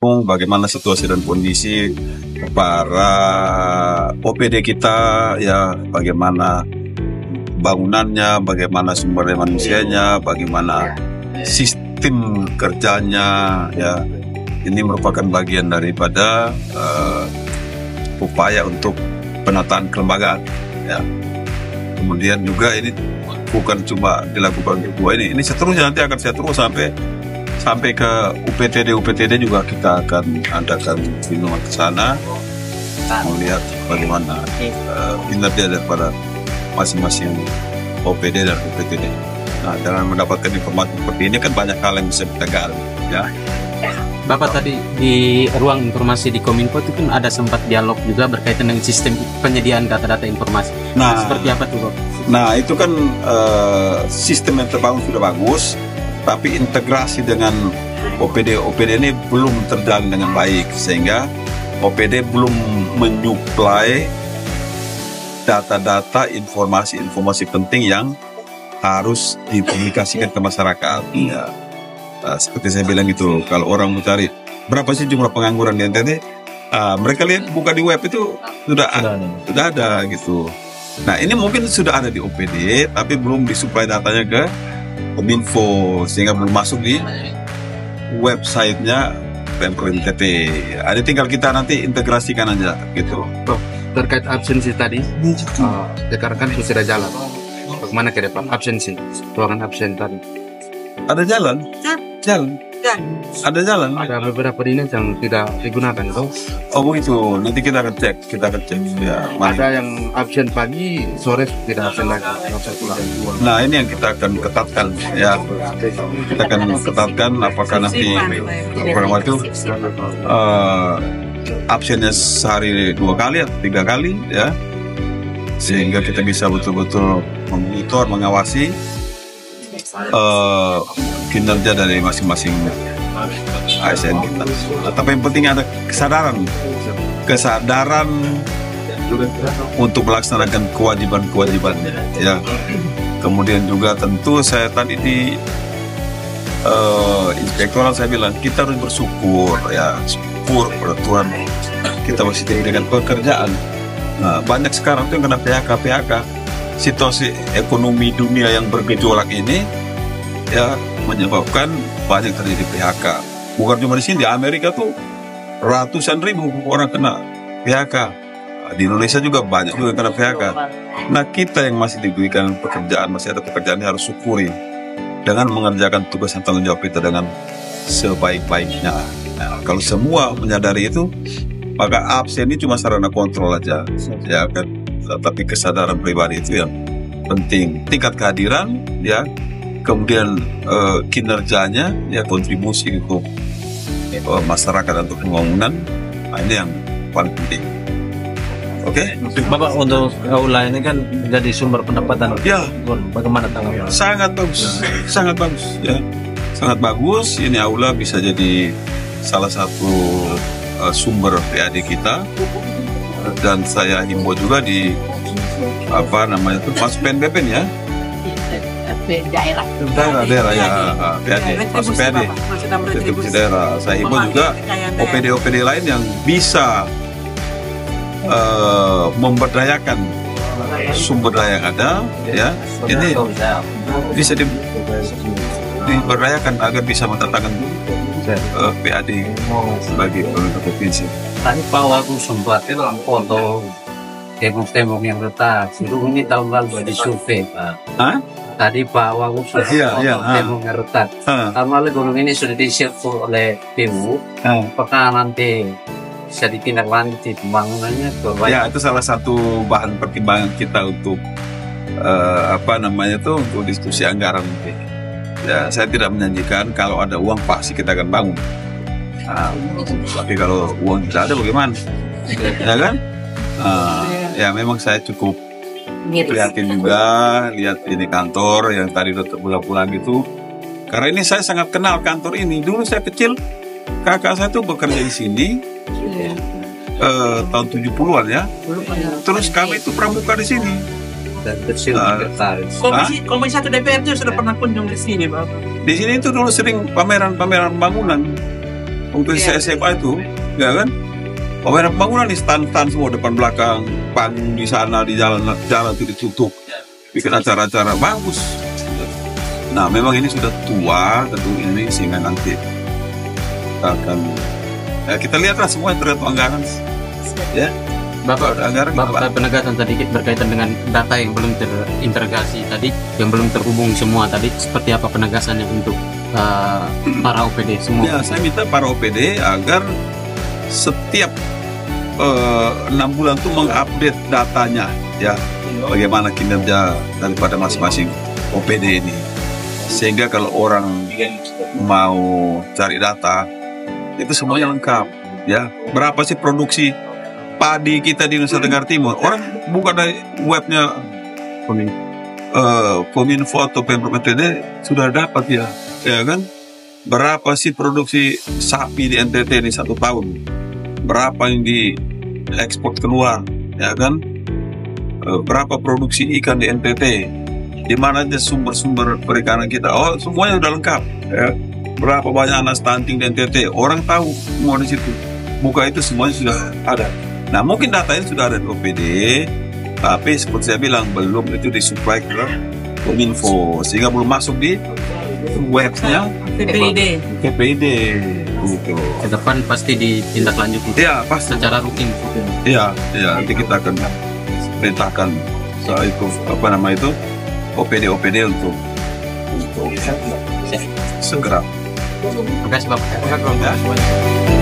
bagaimana situasi dan kondisi para OPD kita, ya, bagaimana bangunannya, bagaimana sumber daya manusianya, bagaimana sistem kerjanya, ya. Ini merupakan bagian daripada upaya untuk penataan kelembagaan, ya. Kemudian juga ini bukan cuma dilakukan berdua, ini seterusnya nanti akan saya terus sampai ke UPTD juga kita akan adakan kunjungan ke sana, melihat bagaimana kinerja daripada masing-masing OPD dan UPTD. Nah, dengan mendapatkan informasi seperti ini kan banyak hal yang bisa kita gali, ya. Bapak tadi di ruang informasi di Kominfo itu kan ada sempat dialog juga berkaitan dengan sistem penyediaan data-data informasi. Nah, seperti apa tuh, Bapak? Nah, itu kan sistem yang terbangun sudah bagus, tapi integrasi dengan OPD ini belum terjalin dengan baik, sehingga OPD belum menyuplai data-data, informasi penting yang harus dipublikasikan ke masyarakat. Ya. Seperti saya bilang gitu, kalau orang mencari berapa sih jumlah pengangguran di NTT, mereka lihat buka di web itu sudah ada gitu. Nah, ini mungkin sudah ada di OPD, tapi belum disuplai datanya ke Kominfo, sehingga belum masuk di websitenya Pemprov NTT. Ada tinggal kita nanti integrasikan aja gitu. Terkait absensi tadi, sekarang kan sudah jalan. Bagaimana ke depan absensi, ruangan absen tadi? Ada jalan. Ada jalan. Ada beberapa dinas yang tidak digunakan, itu. Oh begitu, nanti kita akan cek. Ya, ada yang absen pagi, sore tidak absen lagi. Nah, ini yang kita akan ketatkan, ya. Kita akan ketatkan apakah nanti program itu absennya sehari 2 kali atau 3 kali, ya, sehingga kita bisa betul-betul memonitor, mengawasi kinerja dari masing-masing ASN kita. Tapi yang penting ada kesadaran untuk melaksanakan kewajiban-kewajibannya, ya. Kemudian juga tentu saya tadi di inspektorat saya bilang kita harus bersyukur, ya, syukur pada Tuhan kita masih dengan pekerjaan. Nah, banyak sekarang tuh yang kena PHK. Situasi ekonomi dunia yang bergejolak ini, ya, menyebabkan banyak terjadi PHK. Bukan cuma di sini, di Amerika tuh ratusan ribu orang kena PHK. Di Indonesia juga banyak juga yang kena PHK. Nah, kita yang masih diberikan pekerjaan, masih ada pekerjaan yang harus syukuri dengan mengerjakan tugas dan tanggung jawab kita dengan sebaik-baiknya. Nah, kalau semua menyadari itu, maka absen ini cuma sarana kontrol aja, ya kan. Tapi kesadaran pribadi itu yang penting. Tingkat kehadiran, ya, kemudian kinerjanya, ya, kontribusi untuk masyarakat untuk pembangunan, ini yang paling penting. Oke? Bapak, untuk aula ini kan jadi sumber pendapatan. Ya. Bagaimana tanggapan? Sangat bagus, ya, sangat bagus. Ini aula bisa jadi salah satu sumber PAD kita. Dan saya himbau juga di masuk PNBP ya, daerah ya, PAD, masuk PAD, institusi daerah. Saya himbau juga OPD lain yang bisa memberdayakan sumber daya yang ada, ya, ini bisa diberdayakan agar bisa mendatangkan PAD sebagai pemerintah provinsi. Tadi Pak Wagub sempat foto tembok-tembok yang retak. Ini tahun lalu di survei, Pak. Tadi Pak Wagub sempat tembok yang retak. Tahun lalu gunung ini sudah diservu oleh PU. Apakah nanti bisa ditindaklanjuti pembangunannya? Ya, itu salah satu bahan pertimbangan kita untuk untuk diskusi anggaran nanti. Ya, saya tidak menjanjikan kalau ada uang pasti kita akan bangun. Tapi kalau uang tidak ada bagaimana? Ya kan? Ya memang saya cukup prihatin juga lihat ini kantor yang tadi udah terpulang gitu. Karena ini saya sangat kenal kantor ini. Dulu saya kecil, kakak saya tuh bekerja di sini tahun 70-an ya. Terus kami itu pramuka di sini. Dan kecil Komisi 1 DPR itu sudah pernah kunjung di sini, Bapak. Di sini itu dulu sering pameran bangunan. Waktu saya SMA itu, ya kan? Pembangunan di stand-stand semua depan belakang, panggung di sana di jalan itu ditutup, bikin acara-acara bagus. Nah, memang ini sudah tua gedung ini sehingga nanti akan kita lihatlah semua tergantung anggaran. Ya, Bapak penegasan tadi berkaitan dengan data yang belum terintegrasi tadi, yang belum terhubung semua tadi, seperti apa penegasannya untuk para OPD semua? Ya, saya minta para OPD agar setiap 6 bulan itu mengupdate datanya, ya, bagaimana kinerja daripada masing-masing OPD ini, sehingga kalau orang mau cari data itu semuanya lengkap, ya. Berapa sih produksi padi kita di Nusa Tenggara Timur? Orang buka dari webnya Kominfo atau Pemprov NTT sudah dapat, ya kan? Berapa sih produksi sapi di NTT ini 1 tahun? Berapa yang diekspor keluar, ya kan? Berapa produksi ikan di NTT? Di mana aja sumber-sumber perikanan kita? Oh, semuanya sudah lengkap, ya. Berapa banyak anak stunting di NTT? Orang tahu semua di situ. Buka itu semuanya sudah ada. Nah, mungkin datanya sudah ada di OPD, tapi seperti saya bilang belum itu disuplai ke Kominfo, sehingga belum masuk di webnya PPID. Gitu. Ke depan pasti ditindaklanjuti. Iya, pasti secara rutin. Iya, nanti kita akan perintahkan soal itu OPD untuk segera. Terima kasih Bapak.